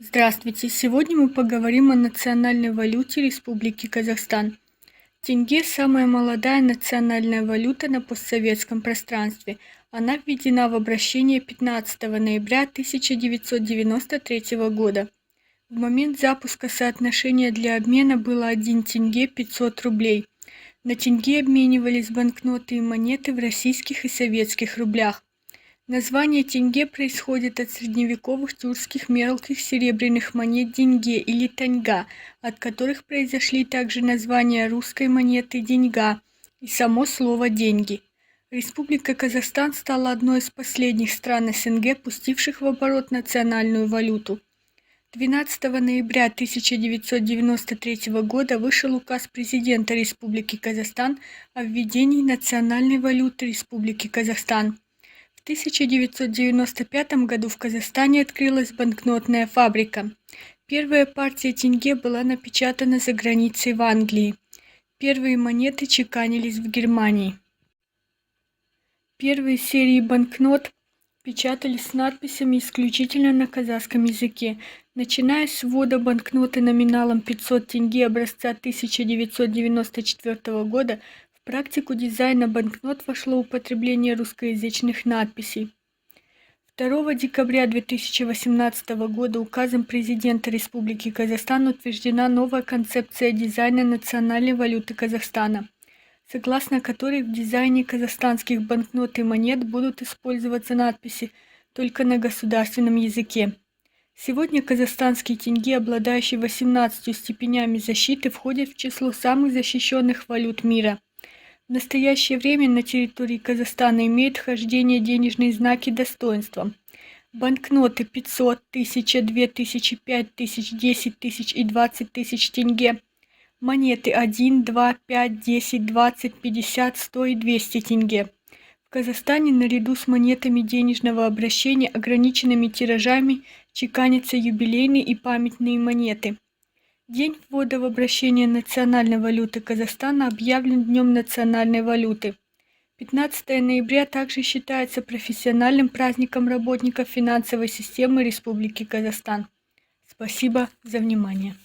Здравствуйте! Сегодня мы поговорим о национальной валюте Республики Казахстан. Тенге – самая молодая национальная валюта на постсоветском пространстве. Она введена в обращение 15 ноября 1993 года. В момент запуска соотношение для обмена было 1 тенге 500 рублей. На тенге обменивались банкноты и монеты в российских и советских рублях. Название тенге происходит от средневековых тюркских мелких серебряных монет деньге или таньга, от которых произошли также названия русской монеты деньга и само слово деньги. Республика Казахстан стала одной из последних стран СНГ, пустивших в оборот национальную валюту. 12 ноября 1993 года вышел указ президента Республики Казахстан о введении национальной валюты Республики Казахстан. В 1995 году в Казахстане открылась банкнотная фабрика. Первая партия тенге была напечатана за границей в Англии. Первые монеты чеканились в Германии. Первые серии банкнот печатались с надписями исключительно на казахском языке. Начиная с ввода банкноты номиналом 500 тенге образца 1994 года, в практику дизайна банкнот вошло употребление русскоязычных надписей. 2 декабря 2018 года указом президента Республики Казахстан утверждена новая концепция дизайна национальной валюты Казахстана, согласно которой в дизайне казахстанских банкнот и монет будут использоваться надписи только на государственном языке. Сегодня казахстанский тенге, обладающий 18 степенями защиты, входит в число самых защищенных валют мира. В настоящее время на территории Казахстана имеют хождение денежные знаки достоинства. Банкноты 500, 1000, 2000, 5000, 10 тысяч и 20 тысяч тенге. Монеты 1, 2, 5, 10, 20, 50, 100 и 200 тенге. В Казахстане наряду с монетами денежного обращения ограниченными тиражами чеканятся юбилейные и памятные монеты. День ввода в обращение национальной валюты Казахстана объявлен Днем национальной валюты. 15 ноября также считается профессиональным праздником работников финансовой системы Республики Казахстан. Спасибо за внимание.